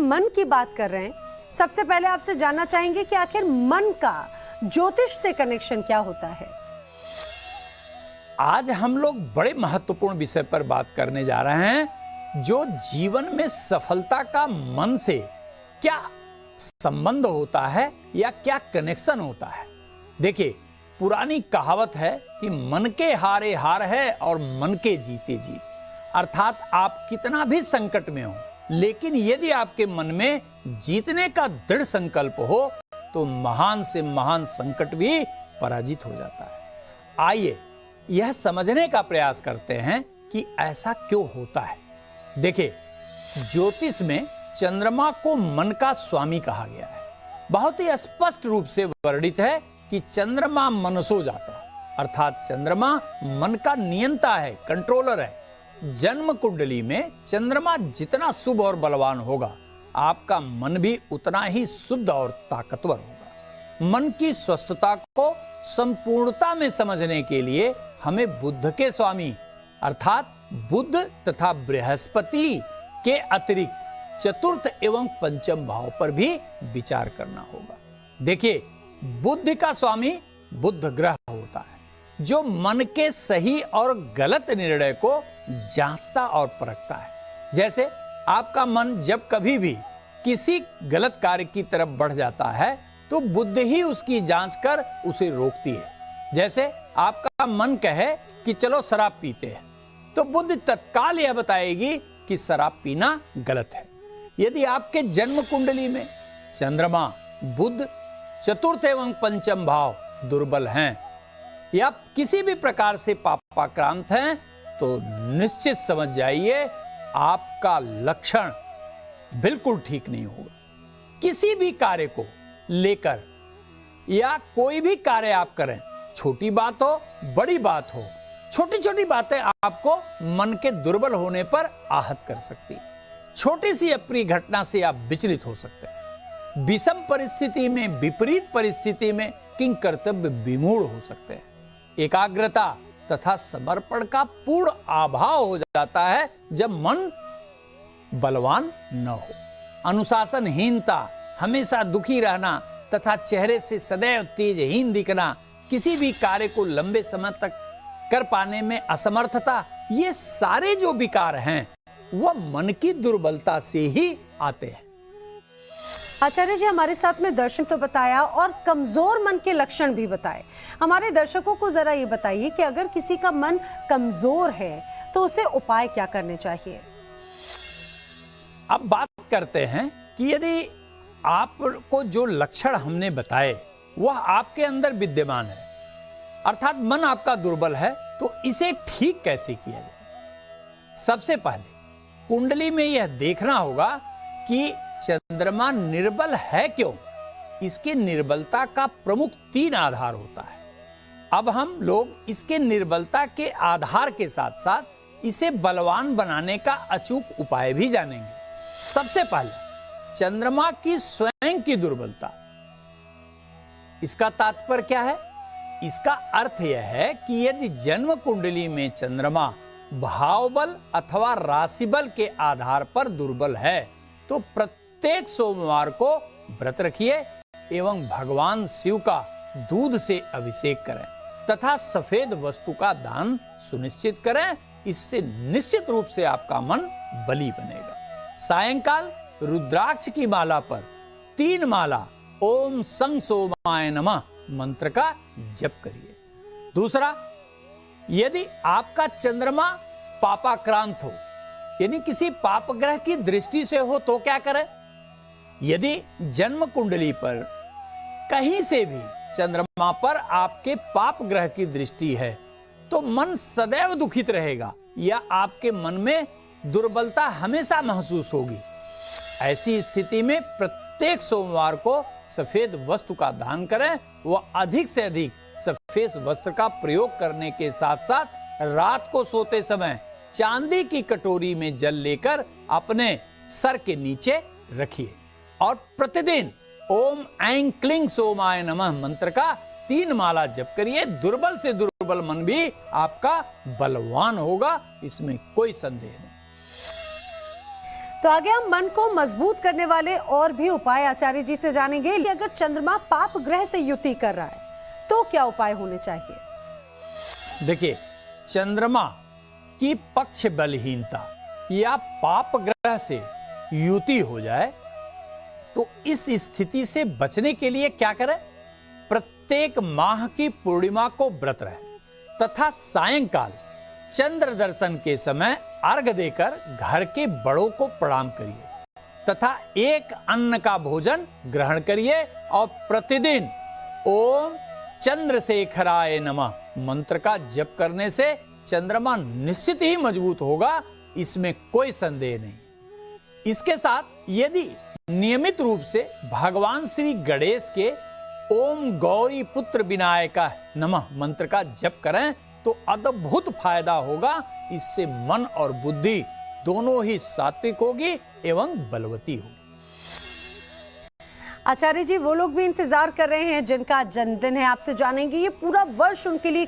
मन की बात कर रहे हैं, सबसे पहले आपसे जानना चाहेंगे कि आखिर मन का ज्योतिष से कनेक्शन क्या होता है। आज हम लोग बड़े महत्वपूर्ण विषय पर बात करने जा रहे हैं, जो जीवन में सफलता का मन से क्या संबंध होता है या क्या कनेक्शन होता है। देखिए, पुरानी कहावत है कि मन के हारे हार है और मन के जीते जीत। अर्थात आप कितना भी संकट में हो, लेकिन यदि आपके मन में जीतने का दृढ़ संकल्प हो तो महान से महान संकट भी पराजित हो जाता है। आइए यह समझने का प्रयास करते हैं कि ऐसा क्यों होता है। देखिए, ज्योतिष में चंद्रमा को मन का स्वामी कहा गया है। बहुत ही स्पष्ट रूप से वर्णित है कि चंद्रमा मनसो जाता, अर्थात चंद्रमा मन का नियंता है, कंट्रोलर है। जन्म कुंडली में चंद्रमा जितना शुभ और बलवान होगा, आपका मन भी उतना ही शुद्ध और ताकतवर होगा। मन की स्वस्थता को संपूर्णता में समझने के लिए हमें बुध के स्वामी अर्थात बुध तथा बृहस्पति के अतिरिक्त चतुर्थ एवं पंचम भाव पर भी विचार करना होगा। देखिए, बुद्धि का स्वामी बुध ग्रह होता है, जो मन के सही और गलत निर्णय को जांचता और परखता है। जैसे आपका मन जब कभी भी किसी गलत कार्य की तरफ बढ़ जाता है तो बुद्धि ही उसकी जांच कर उसे रोकती है। जैसे आपका मन कहे कि चलो शराब पीते हैं, तो बुद्धि तत्काल यह बताएगी कि शराब पीना गलत है। यदि आपके जन्म कुंडली में चंद्रमा, बुध, चतुर्थ एवं पंचम भाव दुर्बल हैं या किसी भी प्रकार से पापाक्रांत हैं, तो निश्चित समझ जाइए आपका लक्षण बिल्कुल ठीक नहीं होगा। किसी भी कार्य को लेकर या कोई भी कार्य आप करें, छोटी बात हो बड़ी बात हो, छोटी छोटी बातें आपको मन के दुर्बल होने पर आहत कर सकती है। छोटी सी अप्रिय घटना से आप विचलित हो सकते हैं। विषम परिस्थिति में, विपरीत परिस्थिति में किंग कर्तव्य विमूढ़ हो सकते हैं। एकाग्रता तथा समर्पण का पूर्ण अभाव हो जाता है जब मन बलवान न हो। अनुशासनहीनता, हमेशा दुखी रहना तथा चेहरे से सदैव तेजहीन दिखना, किसी भी कार्य को लंबे समय तक कर पाने में असमर्थता, ये सारे जो विकार हैं वह मन की दुर्बलता से ही आते हैं। आचार्य जी, हमारे साथ में दर्शन तो बताया और कमजोर मन के लक्षण भी बताए। हमारे दर्शकों को जरा ये बताइए कि अगर किसी का मन कमजोर है तो उसे उपाय क्या करने चाहिए। अब बात करते हैं कि यदि आपको जो लक्षण हमने बताए वह आपके अंदर विद्यमान है, अर्थात मन आपका दुर्बल है, तो इसे ठीक कैसे किया जाए। सबसे पहले कुंडली में यह देखना होगा कि चंद्रमा निर्बल है क्यों। इसके निर्बलता का प्रमुख 3 आधार होता है। अब हम लोग इसके निर्बलता के आधार के साथ साथ इसे बलवान बनाने का अचूक उपाय भी जानेंगे। सबसे पहले चंद्रमा की स्वयं की दुर्बलता। इसका तात्पर्य क्या है? इसका अर्थ यह है कि यदि जन्म कुंडली में चंद्रमा भाव बल अथवा राशि बल के आधार पर दुर्बल है, तो प्रत्येक सोमवार को व्रत रखिए एवं भगवान शिव का दूध से अभिषेक करें तथा सफेद वस्तु का दान सुनिश्चित करें। इससे निश्चित रूप से आपका मन बली बनेगा। सायंकाल रुद्राक्ष की माला पर 3 माला ओम सं सोमाय नमः मंत्र का जप करिए। दूसरा, यदि आपका चंद्रमा पापाक्रांत हो, यानी किसी पाप ग्रह की दृष्टि से हो, तो क्या करें? यदि जन्म कुंडली पर कहीं से भी चंद्रमा पर आपके पाप ग्रह की दृष्टि है, तो मन सदैव दुखित रहेगा या आपके मन में दुर्बलता हमेशा महसूस होगी। ऐसी स्थिति में प्रत्येक सोमवार को सफेद वस्त्र का दान करें। वह अधिक से अधिक सफेद वस्त्र का प्रयोग करने के साथ साथ रात को सोते समय चांदी की कटोरी में जल लेकर अपने सर के नीचे रखिए और प्रतिदिन ओम ऐं क्लीं सोमाय नमः मंत्र का 3 माला जप करिए। दुर्बल से दुर्बल मन भी आपका बलवान होगा, इसमें कोई संदेह नहीं। तो आगे हम मन को मजबूत करने वाले और भी उपाय आचार्य जी से जानेंगे। अगर चंद्रमा पाप ग्रह से युति कर रहा है तो क्या उपाय होने चाहिए? देखिए, चंद्रमा की पक्ष बलहीनता या पाप ग्रह से युति हो जाए तो इस स्थिति से बचने के लिए क्या करें? प्रत्येक माह की पूर्णिमा को व्रत रहे तथा सायंकाल चंद्र दर्शन के समय अर्घ देकर घर के बड़ों को प्रणाम करिए तथा एक अन्न का भोजन ग्रहण करिए और प्रतिदिन ओम चंद्रशेखराय नमः मंत्र का जप करने से चंद्रमा निश्चित ही मजबूत होगा, इसमें कोई संदेह नहीं। इसके साथ यदि नियमित रूप से भगवान श्री गणेश के ओम गौरी पुत्र विनायका नमः मंत्र का जप करें तो अद्भुत फायदा होगा। इससे मन और बुद्धि दोनों ही सात्विक होगी एवं बलवती होगी। आचार्य जी, वो लोग भी इंतजार कर रहे हैं जिनका जन्मदिन है, आपसे जानेंगे ये पूरा वर्ष उनके लिए